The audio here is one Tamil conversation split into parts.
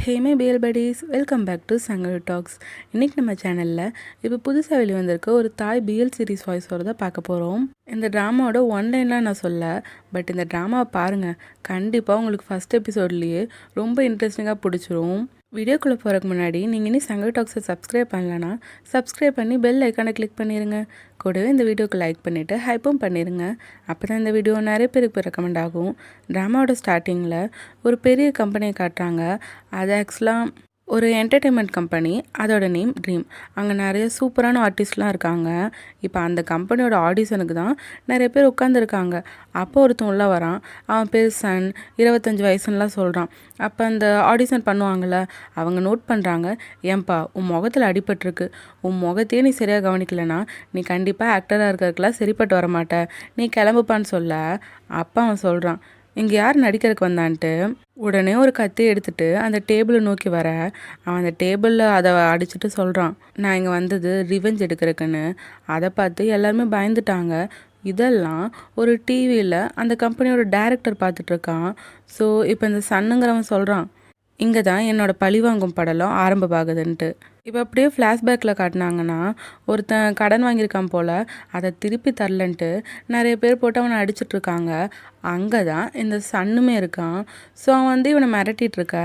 Hey my PL buddies, welcome back to Shankar talks. இன்றைக்கி நம்ம சேனலில் இப்போ புதுசாக வெளிவந்திருக்க ஒரு தாய் பிஎல் சீரிஸ் வாய்ஸ் வரதை பார்க்க போகிறோம். இந்த ட்ராமாவோட ஒன்லைன்லாம் நான் சொல்ல, பட் இந்த ட்ராமாவை பாருங்கள், கண்டிப்பாக உங்களுக்கு ஃபஸ்ட் எபிசோட்லேயே ரொம்ப இன்ட்ரெஸ்டிங்காக பிடிச்சிரும். வீடியோக்குள்ளே போகிறதுக்கு முன்னாடி நீங்கள் இன்னும் சங்கர் டாக்ஸை சப்ஸ்கிரைப் பண்ணலன்னா சப்ஸ்கிரைப் பண்ணி பெல் ஐக்கானை கிளிக் பண்ணிடுங்க. கூடவே இந்த வீடியோக்கு லைக் பண்ணிவிட்டு ஹைப்பும் பண்ணிடுங்க. அப்போ தான் இந்த வீடியோ நிறைய பேருக்கு ரெக்கமெண்ட் ஆகும். ட்ராமாவோட ஸ்டார்டிங்கில் ஒரு பெரிய கம்பெனியை காட்டுறாங்க. அது ஆக்சுவலாக ஒரு என்டர்டெயின்மெண்ட் கம்பெனி. அதோட நேம் ட்ரீம். அங்கே நிறைய சூப்பரான ஆர்டிஸ்ட்லாம் இருக்காங்க. இப்போ அந்த கம்பெனியோட ஆடிஷனுக்கு தான் நிறைய பேர் உட்காந்துருக்காங்க. அப்போ ஒருத்தன் உள்ளே வரான். அவன் பேர் சன், 25 வயசுன்னெலாம் சொல்கிறான். அப்போ அந்த ஆடிஷன் பண்ணுவாங்கள்ல, அவங்க நோட் பண்ணுறாங்க, ஏன்பா உன் முகத்தில் அடிபட்டிருக்கு, உன் முகத்தையே நீ சரியாக கவனிக்கலைன்னா நீ கண்டிப்பாக ஆக்டராக இருக்கிறதுக்கெலாம் சரிப்பட்டு வரமாட்ட, நீ கிளம்புப்பான்னு சொல்ல. அப்போ அவன் சொல்கிறான், இங்கே யார் நடிக்கிறதுக்கு வந்தான்ட்டு. உடனே ஒரு கத்தியை எடுத்துகிட்டு அந்த டேபிளை நோக்கி வர, அவன் அந்த டேபிளில் அதை அடிச்சுட்டு சொல்கிறான், நான் இங்கே வந்தது ரிவெஞ்ச் எடுக்கிறதுக்குன்னு. அதை பார்த்து எல்லாருமே பயந்துட்டாங்க. இதெல்லாம் ஒரு டிவியில் அந்த கம்பெனியோட டைரக்டர் பார்த்துட்ருக்கான். ஸோ இப்போ இந்த சன்னுங்கிறவன் சொல்கிறான், இங்கே தான் என்னோடய பழிவாங்கும் படலம் ஆரம்பமாகுதுன்ட்டு. இப்போ அப்படியே ஃப்ளாஷ்பேக்கில் காட்டினாங்கன்னா, ஒருத்தன் கடன் வாங்கியிருக்கான் போல், அதை திருப்பி தரலன்ட்டு நிறைய பேர் போட்டு அவனை அடிச்சிட்ருக்காங்க. அங்கே தான் இந்த சன்னுமே இருக்கான். ஸோ அவன் வந்து இவனை மிரட்டிகிட்ருக்க.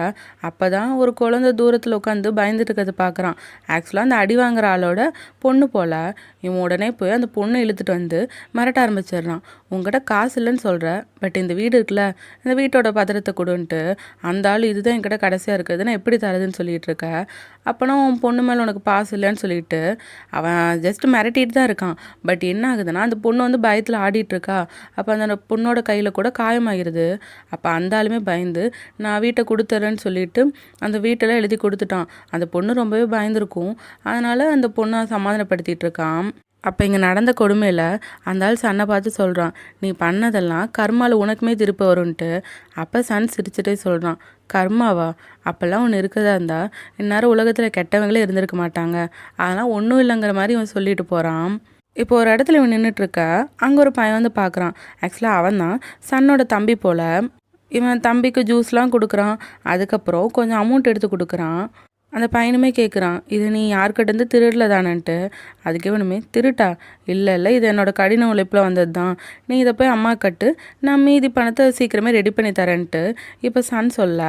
அப்போ தான் ஒரு குழந்தை தூரத்தில் உட்காந்து பயந்துட்டு இருக்கிறத பார்க்குறான். ஆக்சுவலாக அந்த அடி வாங்குற ஆளோட பொண்ணு போல். இவன் உடனே போய் அந்த பொண்ணை இழுத்துட்டு வந்து மிரட்ட ஆரம்பிச்சிடுறான். உங்கள்கிட்ட காசு இல்லைன்னு சொல்கிற, பட் இந்த வீடு இருக்குல்ல, இந்த வீட்டோட பத்திரத்தை கொடுன்ட்டு. அந்த ஆள் இதுதான் என்கிட்ட கடைசியாக இருக்குது, நான் எப்படி தரதுன்னு சொல்லிகிட்டு இருக்க. அப்போனா உன் பொண்ணு மேலே உனக்கு பாஸ் இல்லைன்னு சொல்லிட்டு அவன் ஜஸ்ட் மிரட்டிட்டு தான் இருக்கான். பட் என்ன ஆகுதுன்னா, அந்த பொண்ணு வந்து பயத்தில் ஆடிட்டுருக்கா. அப்போ அந்த பொண்ணோட கையில் கூட காயமாகிடுது. அப்போ அந்த ஆளுமே பயந்து நான் வீட்டை கொடுத்துட்றேன்னு சொல்லிட்டு அந்த வீட்டெல்லாம் எழுதி கொடுத்துட்டான். அந்த பொண்ணு ரொம்பவே பயந்துருக்கும். அதனால் அந்த பொண்ணை சமாதானப்படுத்திட்டு இருக்கான். அப்போ இங்கே நடந்த கொடுமையில் அந்த ஆள் சன்னை பார்த்து சொல்கிறான், நீ பண்ணதெல்லாம் கர்மாவில் உனக்குமே திருப்பி வரும்ன்ட்டு. அப்போ சன் சிரிச்சுட்டே சொல்கிறான், கர்மாவா? அப்போல்லாம் ஒன்று இருக்கதா இருந்தால் இந்நேரம் உலகத்தில் கெட்டவங்களே இருந்திருக்க மாட்டாங்க. அதெல்லாம் ஒன்றும் இல்லைங்கிற மாதிரி இவன் சொல்லிட்டு போகிறான். இப்போ ஒரு இடத்துல இவன் நின்றுட்டுருக்க, அங்கே ஒரு பையன் வந்து பார்க்குறான். ஆக்சுவலாக அவன் தான் சன்னோட தம்பி போல். இவன் தம்பிக்கு ஜூஸ்லாம் கொடுக்குறான். அதுக்கப்புறம் கொஞ்சம் அமௌண்ட் எடுத்து கொடுக்குறான். அந்த பையனுமே கேட்குறான், இது நீ யார்கிட்டேருந்து திருடல தானன்ட்டு. அதுக்கு இவனுமே, திருட்டா? இல்லை இல்லை, இது என்னோடய கடின உழைப்பில் வந்தது தான், நீ இதை போய் அம்மா கட்டு, நான் மீதி பணத்தை சீக்கிரமே ரெடி பண்ணி தரேன்ட்டு இப்போ சன் சொல்ல,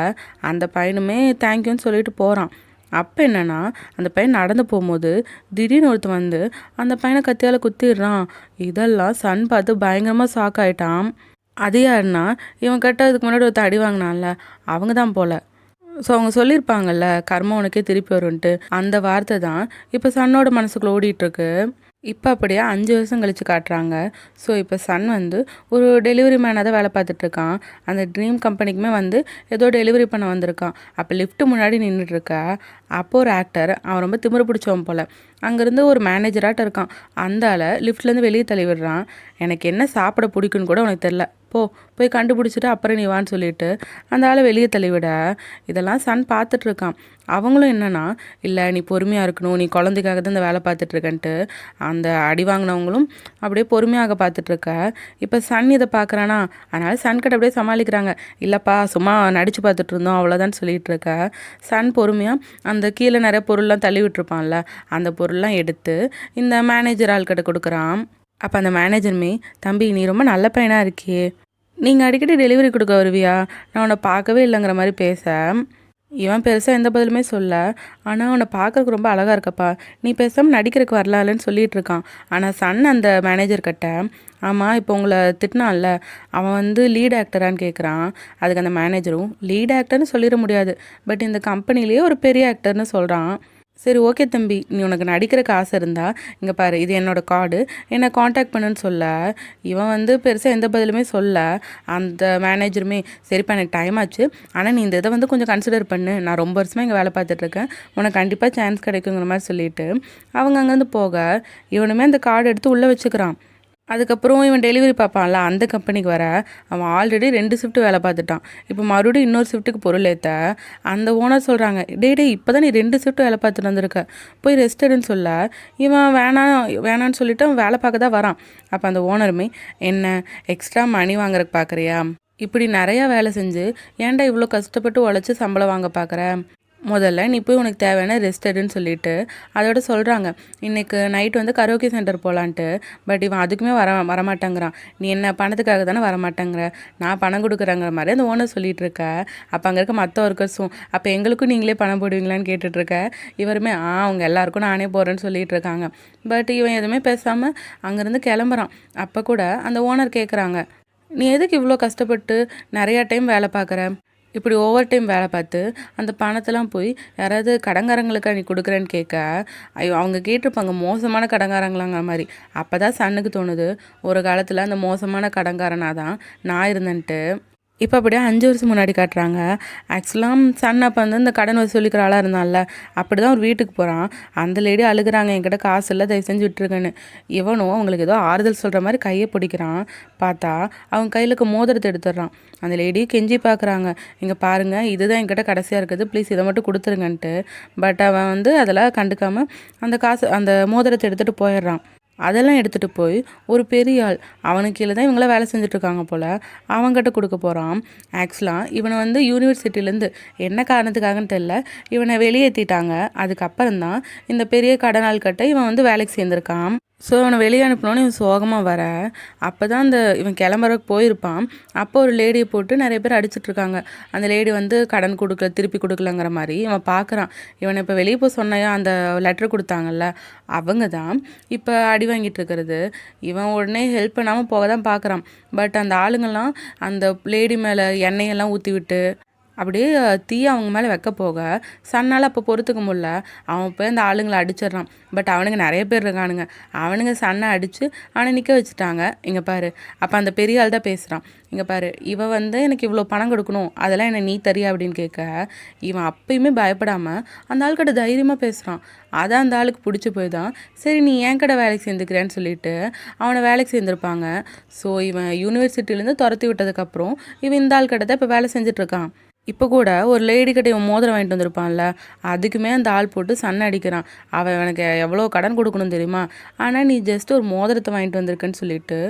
அந்த பையனுமே தேங்க்யூன்னு சொல்லிட்டு போகிறான். அப்போ என்னென்னா, அந்த பையன் நடந்து போகும்போது திடீர்னு ஒருத்தன் வந்து அந்த பையனை கத்தியால் குத்திடுறான். இதெல்லாம் சன் பார்த்து பயங்கரமாக ஷாக் ஆகிட்டான். அது யாருன்னா, இவன் கிட்ட அதுக்கு முன்னாடி ஒருத்தர் அடி வாங்கினான்ல, அவங்க தான் போல். ஸோ அவங்க சொல்லியிருப்பாங்கல்ல, கர்மம் உனக்கே திருப்பி வரும்ன்ட்டு. அந்த வார்த்தை தான் இப்போ சன்னோட மனசுக்குள்ளே ஓடிட்டுருக்கு. இப்போ அப்படியே 5 வருஷம் கழித்து காட்டுறாங்க. ஸோ இப்போ சன் வந்து ஒரு டெலிவரி மேனாக தான் வேலை பார்த்துட்ருக்கான். அந்த ட்ரீம் கம்பெனிக்குமே வந்து ஏதோ டெலிவரி பண்ண வந்திருக்கான். அப்போ லிஃப்ட்டு முன்னாடி நின்றுட்டுருக்கா. அப்போது ஒரு ஆக்டர், அவன் ரொம்ப திமிரு பிடிச்சவன் போல், அங்கேருந்து ஒரு மேனேஜராட்ட இருக்கான். அந்த ஆளை லிஃப்ட்லேருந்து வெளியே தள்ளி விடுறான். எனக்கு என்ன சாப்பிட பிடிக்குன்னு கூட உனக்கு தெரில, போய் கண்டுபிடிச்சிட்டு அப்புறம் நீ வான்னு சொல்லிட்டு அந்த ஆளை வெளியே தள்ளிவிட. இதெல்லாம் சன் பார்த்துட்ருக்கான். அவங்களும் என்னென்னா, இல்லை நீ பொறுமையாக இருக்கணும், நீ குழந்தைக்காக தான் இந்த வேலை பார்த்துட்ருக்கன்ட்டு அந்த அடி வாங்கினவங்களும் அப்படியே பொறுமையாக பார்த்துட்ருக்க. இப்போ சன் இதை பார்க்குறானா, அதனால் சன்கிட்ட அப்படியே சமாளிக்கிறாங்க, இல்லைப்பா சும்மா நடித்து பார்த்துட்டு இருந்தோம் அவ்வளோதான் சொல்லிகிட்டு இருக்க. சன் பொறுமையாக அந்த கீழே நிறைய பொருள்லாம் தள்ளி விட்டுருப்பான்ல, அந்த பொருள்லாம் எடுத்து இந்த மேனேஜர் ஆள்கிட்ட கொடுக்குறான். அப்போ அந்த மேனேஜருமே, தம்பி நீ ரொம்ப நல்ல பையனாக இருக்கியே, நீங்கள் அடிக்கடி டெலிவரி கொடுக்க வருவியா, நான் உன்னை பார்க்கவே இல்லைங்கிற மாதிரி பேச, இவன் பெருசாக எந்த பதிலுமே சொல்ல. ஆனால் அவனை பார்க்கறதுக்கு ரொம்ப அழகாக இருக்கப்பா, நீ பேசாமல் நடிக்கிறதுக்கு வரலான்னு சொல்லிகிட்டு இருக்கான். ஆனால் சன் அந்த மேனேஜர்கிட்ட, ஆமாம் இப்போ உங்களை திட்டினான்ல, அவன் வந்து லீட் ஆக்டரான்னு கேட்குறான். அதுக்கு அந்த மேனேஜரும், லீட் ஆக்டர்னு சொல்லிட முடியாது, பட் இந்த கம்பெனிலேயே ஒரு பெரிய ஆக்டர்னு சொல்கிறான். சரி ஓகே தம்பி, நீ உனக்கு நடிக்கிறக்கு ஆசை இருந்தால் இங்கே பாரு, இது என்னோடய கார்டு, என்னை காண்டாக்ட் பண்ணுன்னு சொல்ல. இவன் வந்து பெருசாக எந்த பதிலுமே சொல்ல. அந்த மேனேஜருமே, சரிப்பா எனக்கு டைம் ஆச்சு, ஆனால் நீ இந்த இதை வந்து கொஞ்சம் கன்சிடர் பண்ணு, நான் ரொம்ப வருஷமாக இங்கே வேலை பார்த்துட்ருக்கேன், உனக்கு கண்டிப்பாக சான்ஸ் கிடைக்குங்கிற மாதிரி சொல்லிவிட்டு அவங்க அங்கேருந்து போக, இவனுமே அந்த கார்டு எடுத்து உள்ளே வச்சுக்கிறான். அதுக்கப்புறம் இவன் டெலிவரி பார்ப்பான்ல, அந்த கம்பெனிக்கு வர, அவன் ஆல்ரெடி 2 ஷிஃப்ட் வேலை பார்த்துட்டான். இப்போ மறுபடியும் இன்னொரு ஷிஃப்ட்டுக்கு பொருள் ஏற்ற அந்த ஓனர் சொல்கிறாங்க, டே இப்போ தான் நீ 2 ஷிஃப்ட் வேலை பார்த்துட்டு வந்திருக்க, போய் ரெஸ்ட் எடுன்னு சொல்ல. இவன் வேணான்னு சொல்லிட்டு அவன் வேலை பார்க்க தான் வரான். அப்போ அந்த ஓனருமே, என்ன எக்ஸ்ட்ரா மணி வாங்குறதுக்கு பார்க்குறியா, இப்படி நிறையா வேலை செஞ்சு ஏன்டா இவ்வளோ கஷ்டப்பட்டு உழைச்சி சம்பளம் வாங்க பார்க்குற, முதல்ல நீ போய் உனக்கு தேவையான ரெஸ்ட் எடுன்னு சொல்லிட்டு அதோட சொல்கிறாங்க. இன்றைக்கு நைட் வந்து கரோக்கே சென்டர் போகலான்ட்டு. பட் இவன் அதுக்குமே வரமாட்டேங்கிறான். நீ என்ன பணத்துக்காக தானே வரமாட்டேங்கிற, நான் பணம் கொடுக்குறேங்கிற மாதிரி அந்த ஓனர் சொல்லிகிட்டு இருக்க. அப்போ அங்கே இருக்க மற்ற ஒர்க்கர்ஸும் அப்போ எங்களுக்கும் நீங்களே பணம் போடுவீங்களான்னு கேட்டுட்ருக்க. இவருமே அவங்க எல்லாருக்கும் நானே போடுறேன்னு சொல்லிகிட்டு இருக்காங்க. பட் இவன் எதுவுமே பேசாமல் அங்கேருந்து கிளம்புறான். அப்போ கூட அந்த ஓனர் கேட்குறாங்க, நீ எதுக்கு இவ்வளோ கஷ்டப்பட்டு நிறையா டைம் வேலை பார்க்குற, இப்படி ஓவர் டைம் வேலை பார்த்து அந்த பணத்தெல்லாம் போய் யாராவது கடங்காரங்களுக்கு நீ கொடுக்குறேன்னு கேட்க, ஐயோ அவங்க கேட்டிருப்பாங்க மோசமான கடங்காரங்களாங்கிற மாதிரி. அப்போ தான் சன்னுக்கு தோணுது, ஒரு காலத்தில் அந்த மோசமான கடங்காரனாக தான் நான் இருந்தேன்ட்டு. இப்போ அப்படியே 5 வருஷம் முன்னாடி காட்டுறாங்க. ஆக்சுவலாக சன் அப்போ வந்து இந்த கடன் வசூலிக்கிற ஆளாக இருந்தான்ல, அப்படி தான் ஒரு வீட்டுக்கு போகிறான். அந்த லேடி அழுகுறாங்க, என்கிட்ட காசு இல்லை, தயவு செஞ்சு விட்டுருக்கேன்னு. இவனும் அவங்களுக்கு ஏதோ ஆறுதல் சொல்கிற மாதிரி கையை பிடிக்கிறான். பார்த்தா அவங்க கையில் இருக்க மோதிரத்தை எடுத்துடுறான். அந்த லேடி கெஞ்சி பார்க்குறாங்க, இங்கே பாருங்கள் இதுதான் என்கிட்ட கடைசியாக இருக்குது, ப்ளீஸ் இதை மட்டும் கொடுத்துருங்கன்ட்டு. பட் அவன் வந்து அதெல்லாம் கண்டுக்காமல் அந்த மோதிரத்தை எடுத்துகிட்டு போயிடுறான். அதெல்லாம் எடுத்துகிட்டு போய் ஒரு பெரிய ஆள், அவனுக்கு கீழே தான் இவங்களாம் வேலை செஞ்சுட்ருக்காங்க போல், அவங்ககிட்ட கொடுக்க போகிறான். ஆக்சுவலாக இவனை வந்து யூனிவர்சிட்டிலேருந்து என்ன காரணத்துக்காகன்னு தெரில இவனை வெளியேற்றிட்டாங்க. அதுக்கப்புறம் தான் இந்த பெரிய கடனாள் கிட்ட இவன் வந்து வேலைக்கு சேர்ந்துருக்கான். ஸோ அவனை வெளியே அனுப்பினோன்னு இவன் சோகமாக வர, அப்போ தான் இவன் கிளம்புறக்கு போயிருப்பான். அப்போ ஒரு லேடியை போட்டு நிறைய பேர் அடிச்சிட்ருக்காங்க. அந்த லேடி வந்து கடன் கொடுக்கல, திருப்பி கொடுக்கலங்கிற மாதிரி இவன் பார்க்குறான். இவனை இப்போ வெளியே போய் சொன்னையா அந்த லெட்டர் கொடுத்தாங்கல்ல, அவங்க தான் இப்போ அடி வாங்கிட்டு இருக்கிறது. இவன் உடனே ஹெல்ப் பண்ணாமல் போக தான் பார்க்குறான். பட் அந்த ஆளுங்கள்லாம் அந்த லேடி மேலே எண்ணெயெல்லாம் ஊற்றி விட்டு அப்படியே தீ அவங்க மேலே வைக்க போக சன்னால் அப்போ பொறுத்துக்க முடியல. அவன் போய் அந்த ஆளுங்களை அடிச்சிட்றான். பட் அவனுங்க நிறைய பேர் இருக்கானுங்க. அவனுங்க சன்னை அடித்து அவனை நிற்க வச்சுட்டாங்க. இங்கே பாரு, அப்போ அந்த பெரிய ஆள் தான் பேசுகிறான். இங்கே பாரு, இவன் வந்து எனக்கு இவ்வளோ பணம் கொடுக்கணும், அதெல்லாம் என்ன நீ தரியா அப்படின்னு கேட்க, இவன் அப்பயுமே பயப்படாமல் அந்த ஆள்கிட்ட தைரியமாக பேசுகிறான். அதான் அந்த ஆளுக்கு பிடிச்சி போய் தான் சரி நீ என் கடை வேலைக்கு சேர்ந்துக்கிறேன்னு சொல்லிட்டு அவனை வேலைக்கு சேர்ந்துருப்பாங்க. ஸோ இவன் யூனிவர்சிட்டிலேருந்து துரத்தி விட்டதுக்கப்புறம் இவன் இந்த ஆள் கடை தான் இப்போ வேலை செஞ்சிட்ருக்கான். இப்போ கூட ஒரு லேடி கிட்ட இவன் மோதிரம் வாங்கிட்டு வந்திருப்பான்ல, அதுக்குமே அந்த ஆள் போட்டு சன்னை அடிக்கிறான். அவன் எனக்கு எவ்வளோ கடன் கொடுக்கணும் தெரியுமா, ஆனால் நீ ஜஸ்ட் ஒரு மோதிரத்தை வாங்கிட்டு வந்திருக்கேன்னு சொல்லிட்டு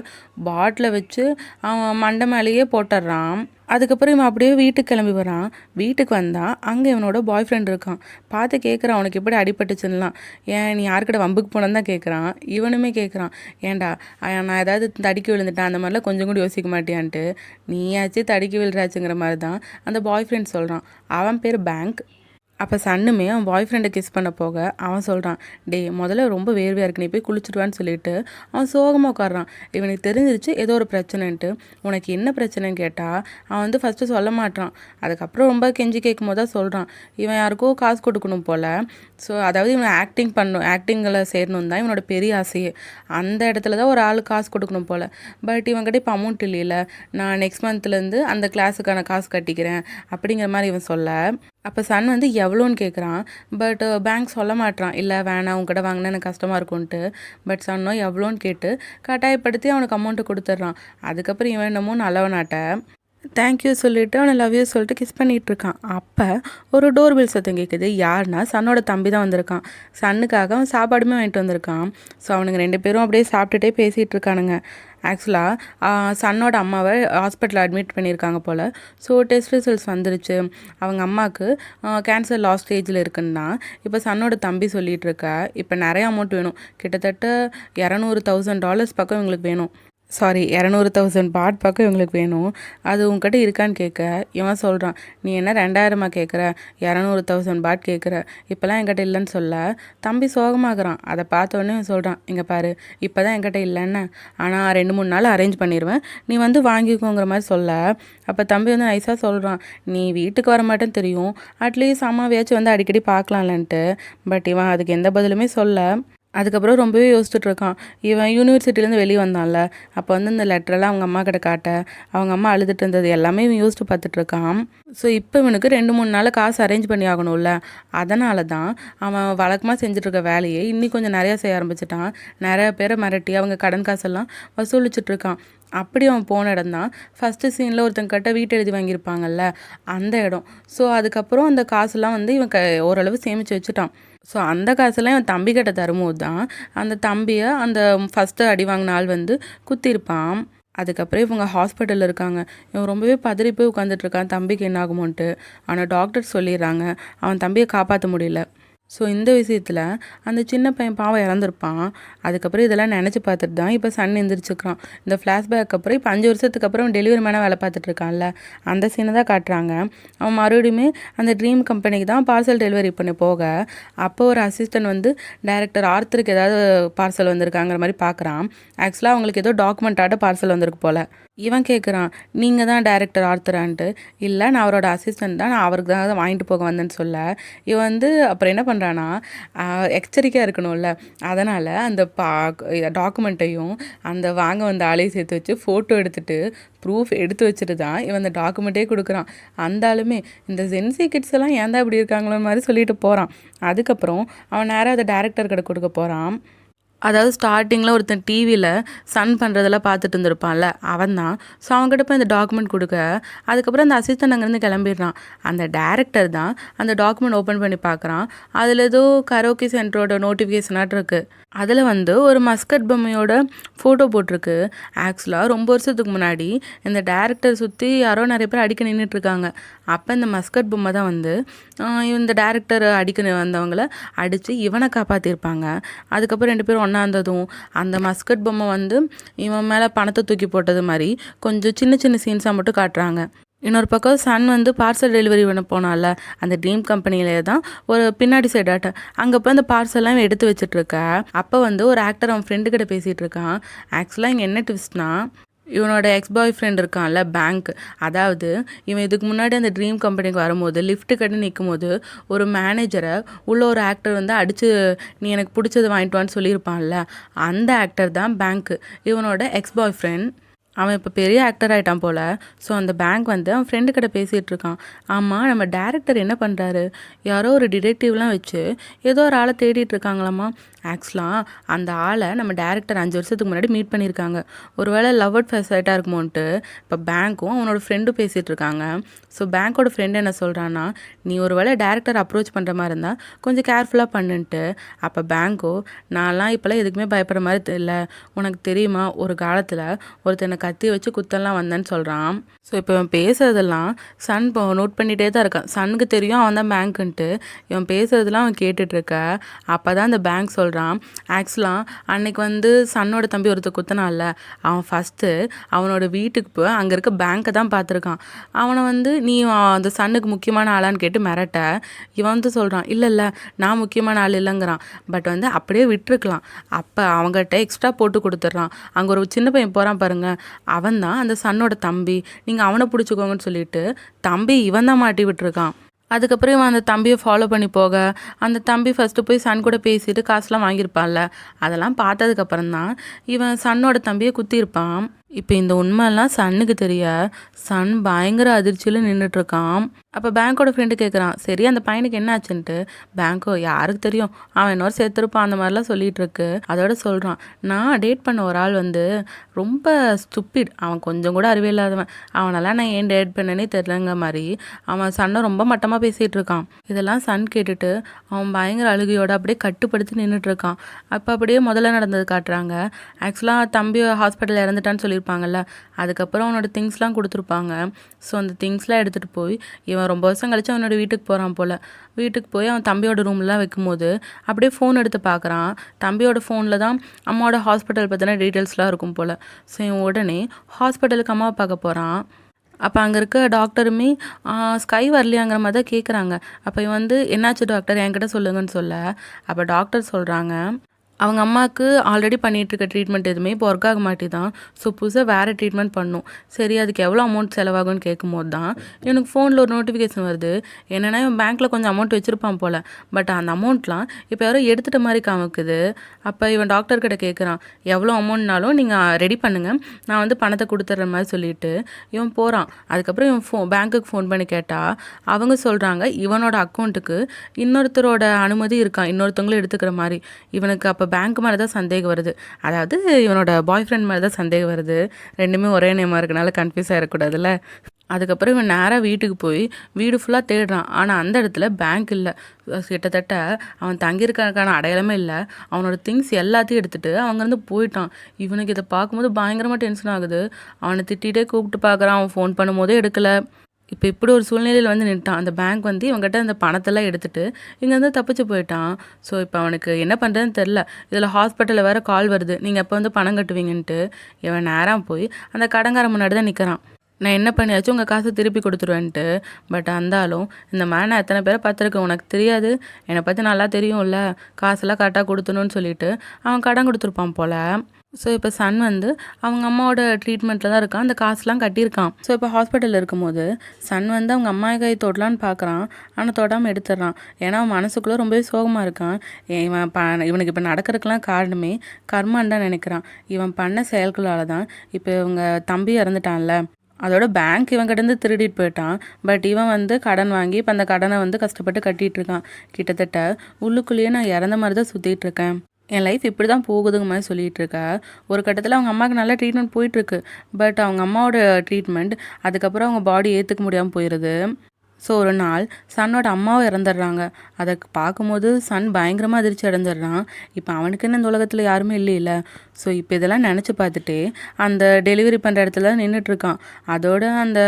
பாட்டில் வச்சு அவன் மண்டை மேலேயே போட்டுடுறான். அதுக்கப்புறம் இவன் அப்படியே வீட்டுக்கு கிளம்பி வரான். வீட்டுக்கு வந்தால் அங்கே இவனோட பாய் ஃப்ரெண்ட் இருக்கான். பார்த்து கேட்குறான், அவனுக்கு எப்படி அடிபட்டுச்சுன்னலாம். ஏன் நீ யாருக்கிட்ட வம்புக்கு போனன்னு தான் கேட்குறான். இவனுமே கேட்குறான், ஏன்டா நான் ஏதாவது தடுக்கி விழுந்துட்டேன் அந்த மாதிரிலாம் கொஞ்சம் கூட யோசிக்க மாட்டியான்ட்டு. நீயாச்சு தடுக்கி விழுறாச்சுங்கிற மாதிரி தான் அந்த பாய் ஃப்ரெண்ட் சொல்கிறான். அவன் பேர் பேங்க். அப்போ சன்னுமே அவன் பாய் ஃப்ரெண்டை கிஸ் பண்ண போக அவன் சொல்கிறான், டே முதல்ல ரொம்ப வேர்வையாக இருக்கு, நீ போய் குளிச்சுடுவான்னு சொல்லிட்டு அவன் சோகமாக உட்காடுறான். இவனுக்கு தெரிஞ்சிருச்சு ஏதோ ஒரு பிரச்சனைன்ட்டு. உனக்கு என்ன பிரச்சனைன்னு கேட்டால் அவன் வந்து ஃபஸ்ட்டு சொல்ல மாட்டான். அதுக்கப்புறம் ரொம்ப கெஞ்சி கேட்கும் போது தான் சொல்கிறான், இவன் யாருக்கோ காசு கொடுக்கணும் போல். ஸோ அதாவது இவன் ஆக்டிங்கில் சேரணும் தான் இவனோட பெரிய ஆசையே. அந்த இடத்துல தான் ஒரு ஆள் காசு கொடுக்கணும் போல். பட் இவன்கிட்ட இப்போ அமௌண்ட் இல்லையில, நான் நெக்ஸ்ட் மந்த்லேருந்து அந்த கிளாஸுக்கான காசு கட்டிக்கிறேன் அப்படிங்கிற மாதிரி இவன் சொல்ல, அப்போ சன் வந்து எவ்வளோன்னு கேட்குறான். பட் பேங்க் சொல்ல மாட்டான், இல்லை வேணாம் உங்ககிட்ட வாங்கினா எனக்கு கஷ்டமாக இருக்கும்ன்ட்டு. பட் சன்னோ எவ்வளோன்னு கேட்டு கட்டாயப்படுத்தி அவனுக்கு அமௌண்ட்டு கொடுத்துட்றான். அதுக்கப்புறம் இவன் என்னமோ நல்லவனாட்ட தேங்க்யூ சொல்லிவிட்டு அவனை லவ் யூ சொல்லிட்டு கிஸ் பண்ணிகிட்ருக்கான். அப்போ ஒரு டோர் பெல் சத்தம் கேட்குது. யாருன்னா சன்னோட தம்பி தான் வந்திருக்கான். சன்னுக்காக அவன் சாப்பாடுமே வாங்கிட்டு வந்திருக்கான். ஸோ அவனுங்க 2 பேரும் அப்படியே சாப்பிட்டுட்டே பேசிகிட்டு இருக்கானுங்க. ஆக்சுவலாக சன்னோட அம்மாவை ஹாஸ்பிட்டலில் அட்மிட் பண்ணியிருக்காங்க போல். ஸோ டெஸ்ட் ரிசல்ட்ஸ் வந்துருச்சு. அவங்க அம்மாவுக்கு கேன்சர் லாஸ்ட் ஸ்டேஜில் இருக்குன்னா இப்போ சன்னோட தம்பி சொல்லிகிட்டு இருக்க. இப்போ நிறைய அமௌண்ட் வேணும், கிட்டத்தட்ட $200,000 பக்கம் இவங்களுக்கு வேணும். 200,000 பாட் பக்கம் இவங்களுக்கு வேணும். அது உங்ககிட்ட இருக்கான்னு கேட்க இவன் சொல்கிறான், நீ என்ன 2000 கேட்குற, 200,000 பாட் கேட்குற, இப்போலாம் என்கிட்ட இல்லைன்னு சொல்ல தம்பி சோகமாகறான். அதை பார்த்தோன்னே இவன் சொல்கிறான், இங்கே பாரு இப்போ தான் என்கிட்ட இல்லைன்னு, ஆனால் 2-3 நாள் அரேஞ்ச் பண்ணிடுவேன், நீ வந்து வாங்கிக்கோங்கிற மாதிரி சொல்ல. அப்போ தம்பி வந்து நைஸாக சொல்கிறான், நீ வீட்டுக்கு வர மாட்டேன்னு தெரியும், அட்லீஸ்ட் அம்மாவையாச்சும் வந்து அடிக்கடி பார்க்கலாம்லன்ட்டு. பட் இவன் அதுக்கு எந்த பதிலுமே சொல்ல. அதுக்கப்புறம் ரொம்பவே யோசிச்சுட்டு இருக்கான். இவன் யூனிவர்சிட்டிலேருந்து வெளியே வந்தான்ல, அப்போ வந்து இந்த லெட்டரெல்லாம் அவங்க அம்மா கிட்ட காட்ட அவங்க அம்மா அழுதுட்டு இருந்தது எல்லாமே இவன் யோசிச்சு பார்த்துட்ருக்கான். ஸோ இப்போ இவனுக்கு 2-3 நாள் காசு அரேஞ்ச் பண்ணி ஆகணும்ல, அதனால தான் அவன் வழக்கமாக செஞ்சுட்ருக்க வேலையை இன்னி கொஞ்சம் நிறையா செய்ய ஆரம்பிச்சிட்டான். நிறைய பேரை மிரட்டி அவங்க கடன் காசெல்லாம் வசூலிச்சுட்ருக்கான். அப்படி அவன் போன இடம் தான் ஃபஸ்ட்டு சீனில் ஒருத்தங்கிட்ட வீட்டு எழுதி வாங்கியிருப்பாங்கல்ல அந்த இடம். ஸோ அதுக்கப்புறம் அந்த காசுலாம் வந்து இவன் ஓரளவு சேமித்து வச்சுட்டான். ஸோ அந்த காசெல்லாம் என் தம்பிக்கிட்ட தரும்போது தான் அந்த தம்பியை அந்த ஃபஸ்ட்டு அடி வாங்கின ஆள் வந்து குத்திருப்பான். அதுக்கப்புறம் இவங்க ஹாஸ்பிட்டலில் இருக்காங்க. இவன் ரொம்பவே பதறி போய் உட்காந்துட்ருக்கான் தம்பிக்கு என்ன ஆகுமோன்ட்டு. ஆனால் டாக்டர் சொல்லிடுறாங்க அவன் தம்பியை காப்பாற்ற முடியல. ஸோ இந்த விஷயத்தில் அந்த சின்ன பையன் பாவம் இறந்துருப்பான். அதுக்கப்புறம் இதெல்லாம் நினச்சி பார்த்துட்டு தான் இப்போ சன் எந்திரிச்சிக்கிறான். இந்த ஃப்ளாஷ்பேக் அப்புறம் இப்போ 5 வருஷத்துக்கு அப்புறம் டெலிவரி மேனாக வேலை பார்த்துட்ருக்கான்ல, அந்த சீனை தான் காட்டுறாங்க. அவன் மறுபடியுமே அந்த ட்ரீம் கம்பெனிக்கு தான் பார்சல் டெலிவரி பண்ணி போக, அப்போ ஒரு அசிஸ்டன்ட் வந்து டைரக்டர் ஆர்த்தருக்கு ஏதாவது பார்சல் வந்திருக்காங்கிற மாதிரி பார்க்குறான். ஆக்சுவலாக அவங்களுக்கு ஏதோ டாக்குமெண்ட்டாட்ட பார்சல் வந்திருக்கு போல். இவன் கேட்குறான், நீங்கள் தான் டைரக்டர் ஆர்த்தரான்ட்டு. இல்லை, நான் அவரோட அசிஸ்டன்ட் தான், நான் அவருக்கு தான் வாங்கிட்டு போக வந்தேன்னு சொல்ல, இவன் வந்து அப்புறம் என்ன பண்ணுறான்னா எச்சரிக்கையாக இருக்கணும்ல, அதனால் அந்த டாக்குமெண்ட்டையும் அந்த வாங்க வந்த ஆளையும் சேர்த்து வச்சு ஃபோட்டோ எடுத்துகிட்டு ப்ரூஃப் எடுத்து வச்சுட்டு தான் இவன் அந்த டாக்குமெண்ட்டே கொடுக்குறான். அந்த ஆளுமே இந்த ஜென்சி கிட்ஸ் எல்லாம் ஏன் தான் இப்படி இருக்காங்களோ மாதிரி சொல்லிட்டு போகிறான். அதுக்கப்புறம் அவன் நேராக அதை டேரக்டர் கிட்ட கொடுக்க போகிறான். அதாவது ஸ்டார்டிங்கில் ஒருத்தன் டிவியில் சன் பண்ணுறதெல்லாம் பார்த்துட்டு இருந்திருப்பான்ல, அவன் தான். ஸோ அவங்ககிட்ட போய் அந்த டாக்குமெண்ட் கொடுக்க, அதுக்கப்புறம் அந்த அசிஸ்டன்ட் அங்கேருந்து கிளம்பிடுறான். அந்த டேரக்டர் தான் அந்த டாக்குமெண்ட் ஓப்பன் பண்ணி பார்க்குறான். அதில் ஏதோ கரோக்கி சென்டரோட நோட்டிஃபிகேஷனாக இருக்குது. அதில் வந்து ஒரு மஸ்கட் பொம்மையோட ஃபோட்டோ போட்டிருக்கு. ஆக்சுவலாக ரொம்ப வருஷத்துக்கு முன்னாடி இந்த டேரக்டர் சுற்றி யாரோ நிறைய பேர் அடிக்க நின்றுட்டுருக்காங்க. அப்போ இந்த மஸ்கட் பொம்மை தான் வந்து இந்த டேரக்டர் அடிக்க வந்தவங்கள அடித்து இவனை காப்பாற்றிருப்பாங்க. அதுக்கப்புறம் 2 பேரும் ஒன்றா இருந்ததும் அந்த மஸ்கட் பொம்மை வந்து இவன் மேலே பணத்தை தூக்கி போட்டது மாதிரி கொஞ்சம் சின்ன சின்ன சீன்ஸாக மட்டும் காட்டுறாங்க. இன்னொரு பக்கம் சன் வந்து பார்சல் டெலிவரி பண்ண போனால அந்த ட்ரீம் கம்பெனியிலே தான் ஒரு பின்னாடி சைடாட்ட அங்கே போய் அந்த பார்சல்லாம் எடுத்து வச்சிட்ருக்க. அப்போ வந்து ஒரு ஆக்டர் அவன் ஃப்ரெண்டு கிட்ட பேசிகிட்டு இருக்கான். ஆக்சுவலாக இங்கே என்ன ட்விஸ்ட்னா, இவனோட எக்ஸ் பாய் ஃப்ரெண்ட் இருக்கான்ல பேங்க், அதாவது இவன் இதுக்கு முன்னாடி அந்த ட்ரீம் கம்பெனிக்கு வரும்போது லிஃப்ட்டு கட்டி நிற்கும் போது ஒரு மேனேஜரை உள்ள ஒரு ஆக்டர் வந்து அடித்து நீ எனக்கு பிடிச்சது வாங்கிட்டு வான்னு சொல்லியிருப்பான்ல, அந்த ஆக்டர் தான் பேங்க், இவனோட எக்ஸ் பாய் ஃப்ரெண்ட். அவன் இப்போ பெரிய ஆக்டர் ஆகிட்டான் போல். ஸோ அந்த பேங்க் வந்து அவன் ஃப்ரெண்டு கிட்ட பேசிகிட்டு இருக்கான். ஆமாம், நம்ம டேரக்டர் என்ன பண்ணுறாரு, யாரோ ஒரு டிடெக்டிவ்லாம் வச்சு ஏதோ ஒரு ஆளை தேடிட்டு இருக்காங்களாம்மா. ஆக்சுவலாக அந்த ஆளை நம்ம டேரக்டர் 5 வருஷத்துக்கு முன்னாடி மீட் பண்ணியிருக்காங்க. ஒருவேளை லவ் அட் ஃபர்ஸ்ட் சைட்டாக இருக்குமோன்ட்டு இப்போ பேங்க்கும் அவனோட ஃப்ரெண்டும் பேசிகிட்டு இருக்காங்க. ஸோ பேங்க்கோட ஃப்ரெண்டு என்ன சொல்கிறான்னா, நீ ஒரு வேளை டேரக்டர் அப்ரோச் பண்ணுற மாதிரி இருந்தால் கொஞ்சம் கேர்ஃபுல்லாக பண்ணுன்ட்டு. அப்போ பேங்க்கோ, நான்லாம் இப்போலாம் எதுக்குமே பயப்படுற மாதிரி தெரியல, உனக்கு தெரியுமா ஒரு காலத்தில் ஒருத்தனை கத்தி வச்சு குத்தெல்லாம் வந்தேன்னு சொல்கிறான். ஸோ இப்போ இவன் பேசுறதெல்லாம் சன் நோட் பண்ணிகிட்டே தான் இருக்கான். சன்னுக்கு தெரியும் அவன் தான் பேங்க்குன்ட்டு. இவன் பேசுறதெல்லாம் அவன் கேட்டுட்ருக்க. அப்போ தான் அந்த பேங்க் சொல்கிறான், ஆக்சுவலாக அன்னைக்கு வந்து சன்னோட தம்பி ஒருத்தர் குத்தினான்ல, அவன் ஃபஸ்ட்டு அவனோட வீட்டுக்கு போய் அங்கே இருக்க பேங்க்கை தான் பார்த்துருக்கான். அவனை வந்து நீ அந்த சன்னுக்கு முக்கியமான ஆளான்னு கேட்டு மிரட்ட, இவன் வந்து சொல்கிறான், இல்லை நான் முக்கியமான ஆள் இல்லைங்கிறான். பட் வந்து அப்படியே விட்டுருக்கலாம். அப்போ அவங்ககிட்ட எக்ஸ்ட்ரா போட்டு கொடுத்துட்றான். அங்கே ஒரு சின்ன பையன் போகிறான் பாருங்க, அவன் தான் அந்த சன்னோட தம்பி, நீங்கள் அவனை பிடிச்சிக்கோங்கன்னு சொல்லிட்டு தம்பி இவன் தான் மாட்டி விட்டுருக்கான். அதுக்கப்புறம் இவன் அந்த தம்பியை ஃபாலோ பண்ணி போக, அந்த தம்பி ஃபஸ்ட்டு போய் சன் கூட பேசிட்டு காசுலாம் வாங்கியிருப்பான்ல, அதெல்லாம் பார்த்ததுக்கப்புறம் தான் இவன் சன்னோட தம்பியை குத்தியிருப்பான். இப்போ இந்த உண்மையெல்லாம் சன்னுக்கு தெரிய சன் பயங்கர அதிர்ச்சியில் நின்றுட்டுருக்கான். அப்போ பேங்க்கோட ஃப்ரெண்டு கேட்குறான், சரி அந்த பையனுக்கு என்ன ஆச்சுன்ட்டு. பேங்க்கோ, யாருக்கு தெரியும், அவன் இன்னொரு சேர்த்துருப்பான் அந்த மாதிரிலாம் சொல்லிகிட்டு இருக்கு. அதோட சொல்கிறான், நான் டேட் பண்ண ஒரு ஆள் வந்து ரொம்ப ஸ்டூப்பிட், அவன் கொஞ்சம் கூட அறிவே இல்லாதவன், அவனெல்லாம் நான் ஏன் டேட் பண்ணேனே தெரிலங்க மாதிரி அவன் சன்னை ரொம்ப மட்டமாக பேசிகிட்டு இருக்கான். இதெல்லாம் சன் கேட்டுட்டு அவன் பயங்கர அழுகையோடு அப்படியே கட்டுப்படுத்தி நின்றுட்டுருக்கான். அப்போ அப்படியே முதல்ல நடந்தது காட்டுறாங்க. ஆக்சுவலாக தம்பி ஹாஸ்பிட்டலில் இறந்துட்டான்னு சொல்லியிருப்பாங்கல்ல, அதுக்கப்புறம் அவனோட திங்ஸ்லாம் கொடுத்துருப்பாங்க. ஸோ அந்த திங்ஸ்லாம் எடுத்துகிட்டு போய் இவன் ரொம்ப வருஷம் கழிச்சு அவனோட வீட்டுக்கு போகிறான் போல். வீட்டுக்கு போய் அவன் தம்பியோட ரூம்லாம் வைக்கும்போது அப்படியே ஃபோன் எடுத்து பார்க்குறான். தம்பியோட ஃபோனில் தான் அம்மாவோட ஹாஸ்பிட்டல் பற்றின டீட்டெயில்ஸ்லாம் இருக்கும் போல். ஸோ இவன் உடனே ஹாஸ்பிட்டலுக்கு அம்மாவை பார்க்க போகிறான். அப்போ அங்கே இருக்க டாக்டருமே ஸ்கை வரலையாங்கிற மாதிரி தான் கேட்குறாங்க. அப்போ இவன் வந்து என்னாச்சு டாக்டர் என்கிட்ட சொல்லுங்கன்னு சொல்ல, அப்போ டாக்டர் சொல்கிறாங்க, அவங்க அம்மாவுக்கு ஆல்ரெடி பண்ணிகிட்ருக்க ட்ரீட்மெண்ட் எதுவுமே இப்போ ஒர்க் ஆக மாட்டேதான். ஸோ புதுசாக வேறு ட்ரீட்மெண்ட் பண்ணும். சரி, அதுக்கு எவ்வளோ அமௌண்ட் செலவாகும்னு கேட்கும்போது தான் எனக்கு ஃபோனில் ஒரு நோட்டிஃபிகேஷன் வருது. என்னென்னா இவன் பேங்க்கில் கொஞ்சம் அமௌண்ட் வச்சுருப்பான் போல். பட் அந்த அமௌண்ட்லாம் இப்போ யாரோ எடுத்துகிட்ட மாதிரி காமிக்குது. அப்போ இவன் டாக்டர்கிட்ட கேட்குறான், எவ்வளோ அமௌண்ட்னாலும் நீங்கள் ரெடி பண்ணுங்கள், நான் வந்து பணத்தை கொடுத்துட்ற மாதிரி சொல்லிவிட்டு இவன் போகிறான். அதுக்கப்புறம் இவன் பேங்க்குக்கு ஃபோன் பண்ணி கேட்டால் அவங்க சொல்கிறாங்க, இவனோட அக்கௌண்ட்டுக்கு இன்னொருத்தரோட அனுமதி இருக்கான், இன்னொருத்தவங்களும் எடுத்துக்கிற மாதிரி. இவனுக்கு அப்போ பேங்க் மேலே தான் சந்தேகம் வருது, அதாவது இவனோட பாய் ஃப்ரெண்ட் மேலே தான் சந்தேகம் வருது. ரெண்டுமே ஒரே நேமாக இருக்கனால கன்ஃபியூஸ் ஆகிடக்கூடாதுல்ல. அதுக்கப்புறம் இவன் நேராக வீட்டுக்கு போய் வீடு ஃபுல்லாக தேடுறான். ஆனால் அந்த இடத்துல பேங்க் இல்லை. கிட்டத்தட்ட அவன் தங்கியிருக்கான அடையாளமே இல்லை. அவனோட திங்ஸ் எல்லாத்தையும் எடுத்துகிட்டு அங்கேருந்து போயிட்டான். இவனுக்கு இதை பார்க்கும்போது பயங்கரமாக டென்ஷன் ஆகுது. அவனை திட்டிகிட்டே கூப்பிட்டு பார்க்குறான். அவன் ஃபோன் பண்ணும்போதே எடுக்கலை. இப்போ இப்படி ஒரு சூழ்நிலையில் வந்து நின்ட்டான். அந்த பேங்க் வந்து இவங்ககிட்ட அந்த பணத்தெல்லாம் எடுத்துகிட்டு இங்கேருந்து தப்பிச்சு போயிட்டான். ஸோ இப்போ அவனுக்கு என்ன பண்ணுறதுன்னு தெரில. இதில் ஹாஸ்பிட்டலில் வேறு கால் வருது, நீங்கள் எப்போ வந்து பணம் கட்டுவீங்கன்ட்டு. இவன் நேராக போய் அந்த கடங்கார முன்னாடி தான் நிற்கிறான். நான் என்ன பண்ணியாச்சும் உங்கள் காசை திருப்பி கொடுத்துருவேன்ட்டு. பட் அந்தாலும் இந்த மாதிரி நான் எத்தனை பேரை பார்த்துருக்கேன், உனக்கு தெரியாது, என்னை பற்றி நல்லா தெரியும்ல, காசெல்லாம் கரெக்டாக கொடுத்தணும்னு சொல்லிட்டு அவன் கடன் கொடுத்துருப்பான் போல். ஸோ இப்போ சன் வந்து அவங்க அம்மாவோட ட்ரீட்மெண்ட்டில் தான் இருக்கான். அந்த காசுலாம் கட்டியிருக்கான். ஸோ இப்போ ஹாஸ்பிட்டலில் இருக்கும்போது சன் வந்து அவங்க அம்மா கை தொடலான்னு பார்க்குறான். ஆனால் தொடாமல் எடுத்துடுறான். ஏன்னா அவன் மனசுக்குள்ளே ரொம்பவே சோகமாக இருக்கான். இவனுக்கு இப்போ நடக்கிறதுக்கெலாம் காரணமே கர்மான்னு தான் நினைக்கிறான். இவன் பண்ண செயல்களால் தான் இப்போ இவங்க தம்பி இறந்துட்டான்ல, அதோட பேங்க் இவன்கிட்டருந்து திருடிட்டு போயிட்டான். பட் இவன் வந்து கடன் வாங்கி இப்போ அந்த கடனை வந்து கஷ்டப்பட்டு கட்டிகிட்டு இருக்கான். கிட்டத்தட்ட உள்ளுக்குள்ளேயே நான் இறந்த மாதிரி தான் சுற்றிட்டு இருக்கேன், என் லைஃப் இப்படி தான் போகுதுங்க மாதிரி சொல்லிகிட்டு இருக்கா. ஒரு கட்டத்தில் அவங்க அம்மாவுக்கு நல்ல ட்ரீட்மெண்ட் போயிட்டுருக்கு. பட் அவங்க அம்மாவோட ட்ரீட்மெண்ட் அதுக்கப்புறம் அவங்க பாடி ஏற்றுக்க முடியாமல் போயிடுது. ஸோ ஒரு நாள் சன்னோட அம்மாவும் இறந்துடுறாங்க. அதை பார்க்கும்போது சன் பயங்கரமாக அதிர்ச்சி அடைஞ்சிடுறான். இப்போ அவனுக்குன்னு இந்த உலகத்தில் யாருமே இல்லையில. ஸோ இப்போ இதெல்லாம் நினச்சி பார்த்துட்டு அந்த டெலிவரி பண்ணுற இடத்துல நின்றுட்டுருக்கான். அதோட அந்த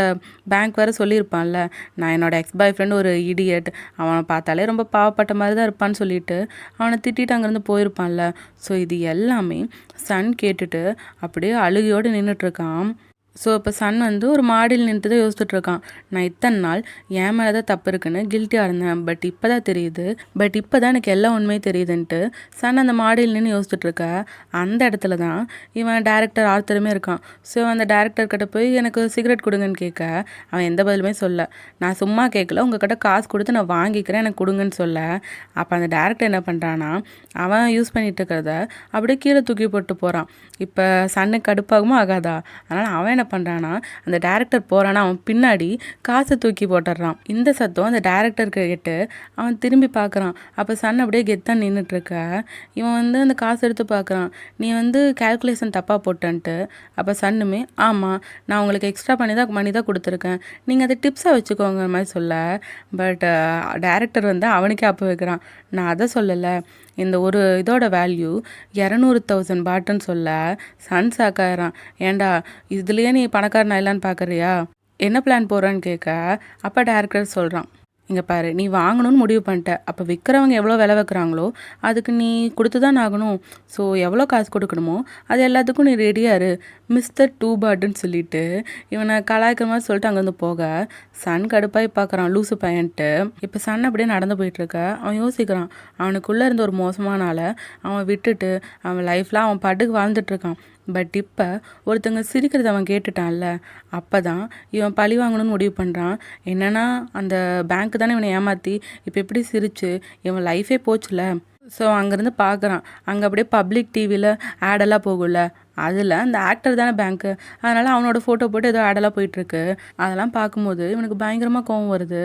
பேங்க் வேறு சொல்லியிருப்பான்ல, நான் என்னோடய எக்ஸ் பாய் ஃப்ரெண்ட் ஒரு இடியட், அவனை பார்த்தாலே ரொம்ப பாவப்பட்ட மாதிரி தான் இருப்பான்னு சொல்லிட்டு அவனை திட்டிட்டு அங்கேருந்து போயிருப்பான்ல. ஸோ இது எல்லாமே சன் கேட்டுட்டு அப்படியே அழுகையோடு நின்றுட்டுருக்கான். ஸோ இப்போ சன் வந்து ஒரு மாடியில் நின்று தான் யோசிச்சுட்ருக்கான். நான் இத்தனை நாள் என் மேலே தான் தப்பு இருக்குன்னு கில்ட்டியாக இருந்தேன். பட் இப்போ தான் தெரியுது, இப்போ தான் எனக்கு எல்லா உண்மையும் தெரியுதுன்ட்டு சன் அந்த மாடியில் நின்று யோசிச்சுட்ருக்க. அந்த இடத்துல தான் இவன் டேரக்டர் ஆர்த்தருமே இருக்கான். ஸோ அந்த டேரக்டர்கிட்ட போய் எனக்கு சிகரெட் கொடுங்கன்னு கேட்க அவன் எந்த பதிலுமே சொல்ல. நான் சும்மா கேட்கல, உங்ககிட்ட காசு கொடுத்து நான் வாங்கிக்கிறேன், எனக்கு கொடுங்கன்னு சொல்ல. அப்போ அந்த டேரக்டர் என்ன பண்ணுறான்னா, அவன் யூஸ் பண்ணிகிட்டு இருக்கிறத அப்படியே கீழே தூக்கி போட்டு போகிறான். இப்போ சன்னுக்கு கடுப்பாகுமா ஆகாதா? அதனால் அவன் என்ன பண்ணுறான்னா, அந்த டேரக்டர் போகிறான்னா அவன் பின்னாடி காசை தூக்கி போட்டுடுறான். இந்த சத்தம் அந்த டேரக்டருக்கு கேட்டு அவன் திரும்பி பார்க்குறான். அப்போ சன் அப்படியே கெத்தான் நின்றுட்டுருக்க. இவன் வந்து அந்த காசு எடுத்து பார்க்குறான். நீ வந்து கேல்குலேஷன் தப்பாக போட்டன்ட்டு. அப்போ சன்னுமே, ஆமாம், நான் உங்களுக்கு எக்ஸ்ட்ரா மணி தான் கொடுத்துருக்கேன், நீங்கள் அதை டிப்ஸாக வச்சுக்கோங்க மாதிரி சொல்ல. பட் டேரக்டர் வந்து அவனுக்கே அப்போ வைக்கிறான். நான் அதை சொல்லலை, இந்த ஒரு இதோட வேல்யூ 200,000 பாட்டுன்னு சொல்ல சன் சாக்காயிரான். ஏண்டா இதுலேயே நீ பணக்காரன் இல்லைன்னு பார்க்குறியா, என்ன பிளான் போகிறான்னு கேட்க அப்போ டேரக்டர் சொல்கிறான், இங்கே பாரு, நீ வாங்கணும்னு முடிவு பண்ணிட்ட, அப்போ விற்கிறவங்க எவ்வளோ விலை வைக்கிறாங்களோ அதுக்கு நீ கொடுத்து தான் ஆகணும். ஸோ எவ்வளோ காசு கொடுக்கணுமோ அது எல்லாத்துக்கும் நீ ரெடியாக இரு, மிஸ்டர் டூ பாட்டுன்னு சொல்லிட்டு இவனை கலாய்க்கிற மாதிரி சொல்லிட்டு அங்கேருந்து போக சன் கடுப்பாய் பார்க்குறான், லூசு பையன்ட்டு. இப்போ சன் அப்படியே நடந்து போயிட்டுருக்க. அவன் யோசிக்கிறான், அவனுக்குள்ளே இருந்த ஒரு மோசமான ஆளை அவன் விட்டுட்டு அவன் லைஃப்பில் அவன் பாட்டுக்கு வாழ்ந்துட்டுருக்கான். பட் இப்போ ஒருத்தங்க சிரிக்கிறத அவன் கேட்டுட்டான்ல, அப்போ தான் இவன் பழி வாங்கணும்னு முடிவு பண்ணுறான். என்னென்னா அந்த பேங்க்கு தானே இவனை ஏமாற்றி இப்போ எப்படி சிரிச்சு இவன் லைஃபே போச்சுல. ஸோ அங்கேருந்து பார்க்குறான், அங்கே அப்படியே பப்ளிக் டிவியில் ஆடெல்லாம் போகும்ல, அதில் அந்த ஆக்டர் தானே பேங்க்கு, அதனால் அவனோட ஃபோட்டோ போட்டு ஏதோ ஆடெல்லாம் போயிட்டுருக்கு. அதெல்லாம் பார்க்கும்போது இவனுக்கு பயங்கரமாக கோவம் வருது.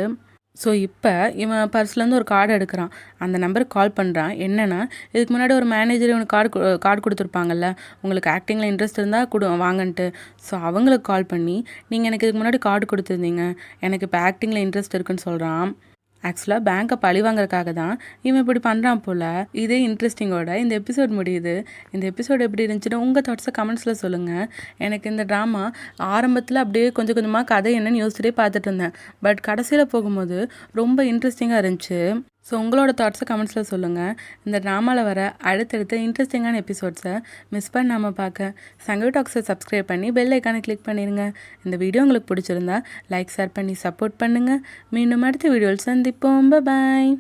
ஸோ இப்போ இவன் பர்ஸ்லேருந்து ஒரு கார்டு எடுக்கிறான். அந்த நம்பருக்கு கால் பண்ணுறான். என்னென்னா, இதுக்கு முன்னாடி ஒரு மேனேஜர் இவனுக்கு கார்டு கொடுத்துருப்பாங்கல்ல, உங்களுக்கு ஆக்டிங்கில் இன்ட்ரெஸ்ட் இருந்தால் வாங்கன்ட்டு. ஸோ அவங்களுக்கு கால் பண்ணி, நீங்கள் எனக்கு இதுக்கு முன்னாடி கார்டு கொடுத்துருந்தீங்க, எனக்கு இப்போ ஆக்டிங்கில் இன்ட்ரெஸ்ட் இருக்குன்னு சொல்கிறான். ஆக்சுவலாக பேங்க்கை பழி வாங்குறதுக்காக தான் இவன் இப்படி பண்ணுறான் போல். இதே இன்ட்ரெஸ்டிங்கோட இந்த எபிசோட் முடியுது. இந்த எபிசோட் எப்படி இருந்துச்சுன்னு உங்கள் தாட்ஸை கமெண்ட்ஸில் சொல்லுங்கள். எனக்கு இந்த ட்ராமா ஆரம்பத்தில் அப்படியே கொஞ்சம் கொஞ்சமாக கதை என்னன்னு யோசிச்சுட்டே பார்த்துட்டு இருந்தேன். பட் கடைசியில் போகும்போது ரொம்ப இன்ட்ரெஸ்டிங்காக இருந்துச்சு. ஸோ உங்களோட தாட்ஸை கமெண்ட்ஸில் சொல்லுங்கள். இந்த ட்ராமாவில் வர அடுத்தடுத்த இன்ட்ரெஸ்டிங்கான எபிசோட்ஸை மிஸ் பண்ணாமல் பார்க்க சங்கவி டாக்ஸை சப்ஸ்கிரைப் பண்ணி பெல் ஐக்கானை கிளிக் பண்ணிடுங்க. இந்த வீடியோ உங்களுக்கு பிடிச்சிருந்தா லைக் ஷேர் பண்ணி சப்போர்ட் பண்ணுங்கள். மீண்டும் அடுத்த வீடியோவில் சந்திப்போம். பாய்.